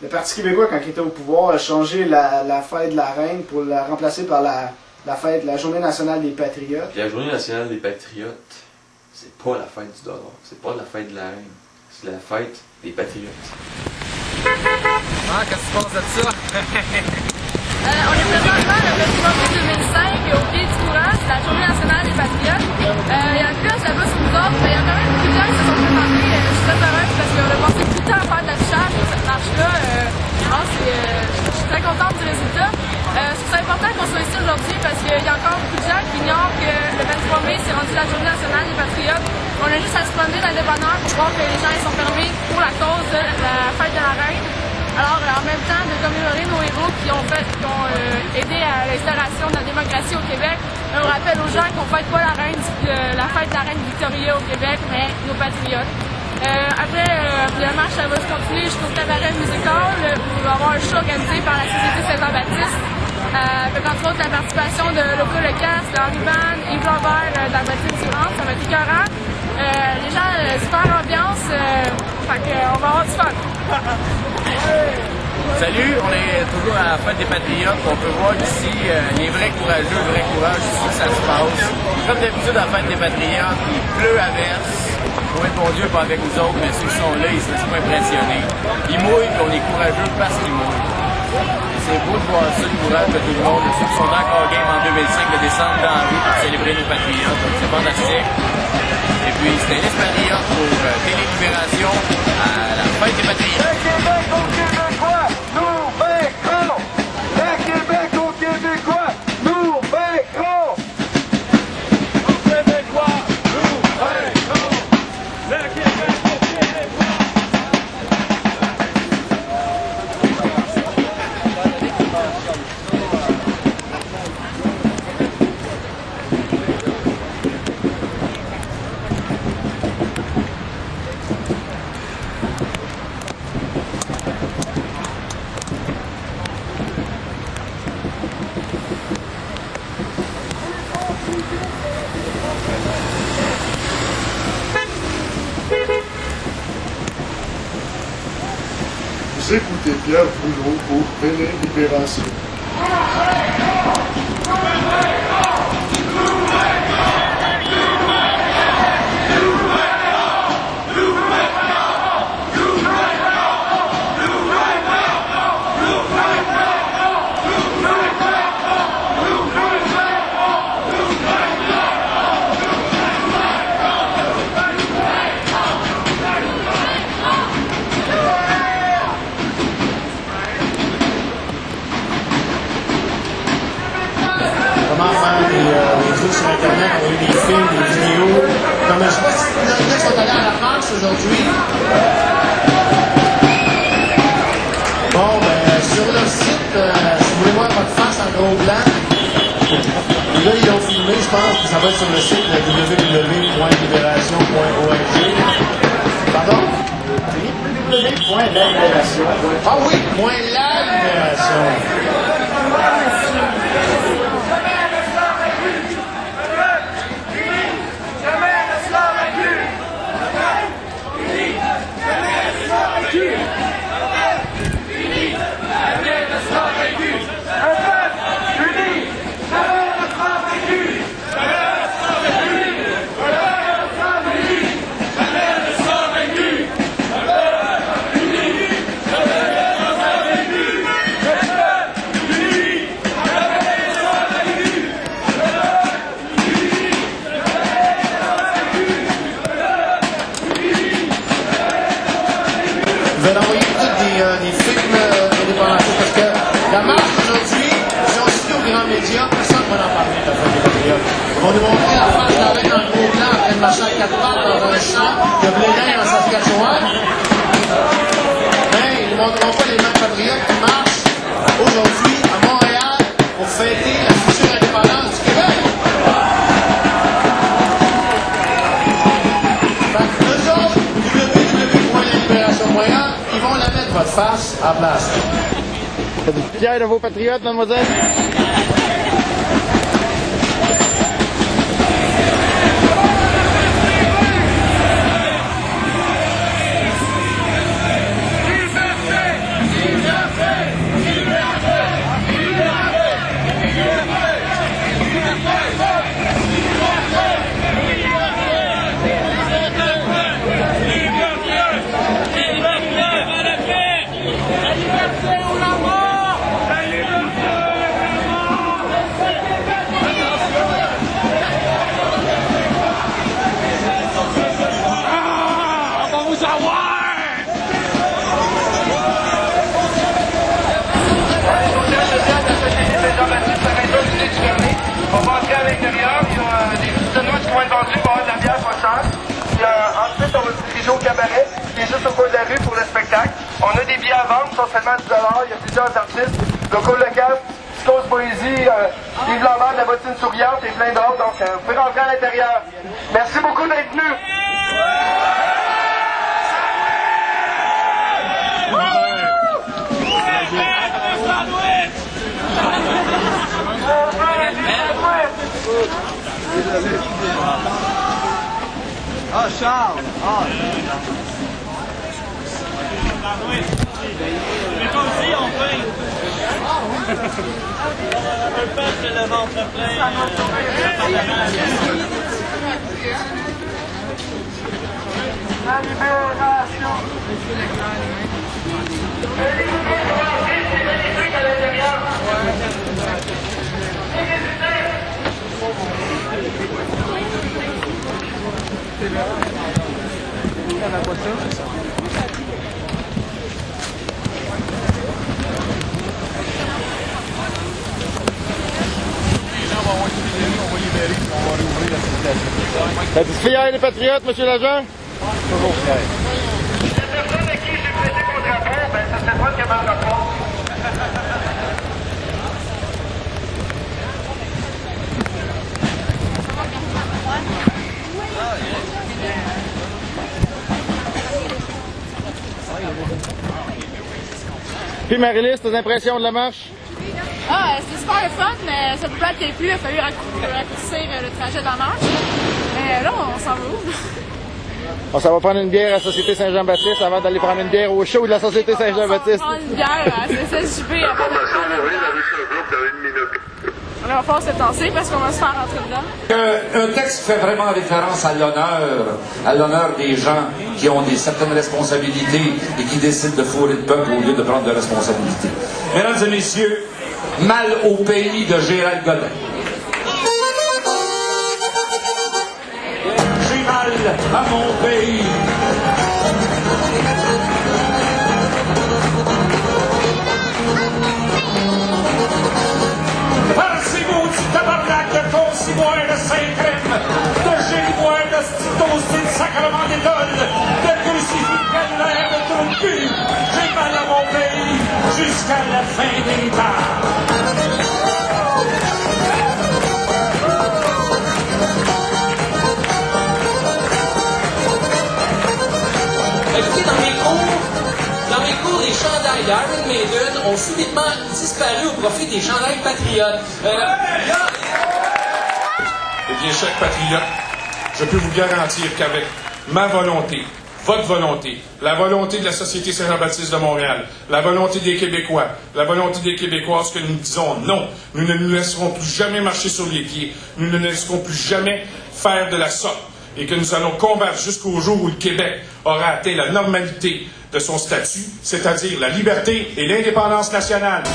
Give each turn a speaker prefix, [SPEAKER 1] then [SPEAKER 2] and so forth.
[SPEAKER 1] le Parti québécois, quand il était au pouvoir, a changé la fête de la Reine pour la remplacer par la Journée nationale des Patriotes.
[SPEAKER 2] Puis la Journée nationale des Patriotes, c'est pas la fête du dollar, c'est pas la fête de la Reine, c'est la fête des Patriotes.
[SPEAKER 3] Ah, qu'est-ce que tu penses de ça?
[SPEAKER 4] On est présentement le 28 janvier 2005 au pied du courant, c'est la Journée nationale des Patriotes. Il y a un bus là-bas sur nous autres, il y a quand même beaucoup de gens qui se sont présentés. Je suis très heureuse parce qu'on a passé beaucoup de temps à faire de l'affichage pour cette marche-là. Je suis très contente du résultat. Je trouve ça important qu'on soit ici aujourd'hui parce qu'il y a encore beaucoup de gens qui ignorent que le 23 mai, c'est rendu la Journée nationale des Patriotes. On a juste à se promener dans le dépanneur pour voir que les gens ils sont fermés pour la cause de la fête de la Reine. Alors, en même temps, de commémorer nos héros qui ont aidé à l'instauration de la démocratie au Québec, on rappelle aux gens qu'on ne fête pas la fête de la Reine Victoria au Québec, mais nos patriotes. Après, la marche, ça va se continuer jusqu'au cabaret musical, où il va y avoir un show organisé par la Société Saint-Jean-Baptiste, avec entre autres la participation de Loco Lecasse, de Henri Van, Yves Lambert, de la Mathilde Durand. Ça va être écœurant. Les gens, super ambiance, fait qu'on va avoir du fun.
[SPEAKER 3] Salut, on est toujours à la fête des Patriotes. On peut voir ici les vrais courageux, le vrai courage, ici que ça se passe. Comme d'habitude à la fête des Patriotes, il pleut à verse. Pour être bon Dieu, pas avec nous autres, mais ceux qui sont là, ils se laissent pas impressionner. Ils mouillent, puis on est courageux parce qu'ils mouillent. C'est beau de voir ça, le courage de tout le monde. Ceux qui sont encore game en 2005 de descendre dans la rue pour célébrer nos Patriotes. C'est fantastique. Et puis, c'était une expérience pour Télé-Libération à la fête des Patriotes.
[SPEAKER 5] Vous écoutez Pierre Boulot pour Télé-Libération.
[SPEAKER 6] Sur Internet, on a eu des films, des vidéos. Comme je sais pas si ils sont allés à la marche aujourd'hui. Bon, ben, sur le site, si vous voulez voir votre face en gros blanc, et là, ils l'ont filmé, je pense que ça va être sur le site www.libération.org. Pardon?
[SPEAKER 1] www.lalibération.
[SPEAKER 6] Ah oui, .la libération. Je vais envoyer peut-être des films indépendantistes parce que la marche d'aujourd'hui, si on se dit aux grands médias, personne ne va en parler de la fête des Patriotes. On nous montrer la face de la reine en gros blanc en train de marcher à quatre pattes dans un champ de blé d'Inde en Saskatchewan. Mais ils ne montreront pas les mêmes patriotes qui marchent aujourd'hui à Montréal pour fêter la future indépendance du Québec. Eux autres, www.lalibération.org, ils vont la mettre votre face à la place.
[SPEAKER 7] Vous êtes fiers de vos patriotes, mademoiselle?
[SPEAKER 8] des billets à vendre, ils sont seulement 10 $. Il y a plusieurs artistes. Loco Lecaf, Psychose Poésie, Yves Lambert de la bottine souriante et plein d'autres. Donc, vous pouvez rentrer à l'intérieur. Merci beaucoup d'être venus.
[SPEAKER 1] Ah, Charles! Ah!
[SPEAKER 9] Mais toi aussi, on fait! Un peu de le ventre plein.
[SPEAKER 8] La libération!
[SPEAKER 7] Satisfait hier les Patriotes, M. l'agent?
[SPEAKER 1] Toujours fier.
[SPEAKER 8] La personne à qui j'ai prêté mon drapeau, ben ça serait pas qu'il y a mal rapport.
[SPEAKER 7] Puis Marie-Lise, tes impressions de la marche?
[SPEAKER 4] Ah, c'était super le fun, mais ça peut pas être plus, il a fallu raccourcir le trajet de la marche. Mais là, on s'en va où?
[SPEAKER 7] On s'en va prendre une bière à la Société Saint-Jean-Baptiste avant d'aller prendre une bière au show de la Société Saint-Jean-Baptiste.
[SPEAKER 4] On va prendre une bière à CSJP avant de prendre une bière. On va falloir se tasser parce qu'on va se faire rentrer dedans.
[SPEAKER 10] Un texte fait vraiment référence à l'honneur des gens qui ont certaines responsabilités et qui décident de fourrer le peuple au lieu de prendre de responsabilités. Mesdames et messieurs, Mal au pays de Gérald Godin. J'ai mal à mon pays. Par ces maudits tabarnak de concimois de Saint-Crème, de Génois, de Stitos, de sacrement d'école, de crucifix calvaire, de trou de cul, j'ai mal à mon pays jusqu'à la fin des temps.
[SPEAKER 11] Écoutez, dans mes cours, les chandails d'Iron Maiden ont subitement disparu au profit des chandails patriotes.
[SPEAKER 10] Eh bien, chaque patriote, je peux vous garantir qu'avec ma volonté, votre volonté, la volonté de la Société Saint-Jean-Baptiste de Montréal, la volonté des Québécois, la volonté des Québécoises, que nous disons non, nous ne nous laisserons plus jamais marcher sur les pieds, nous ne laisserons plus jamais faire de la sorte, et que nous allons combattre jusqu'au jour où le Québec aura atteint la normalité de son statut, c'est-à-dire la liberté et l'indépendance nationale.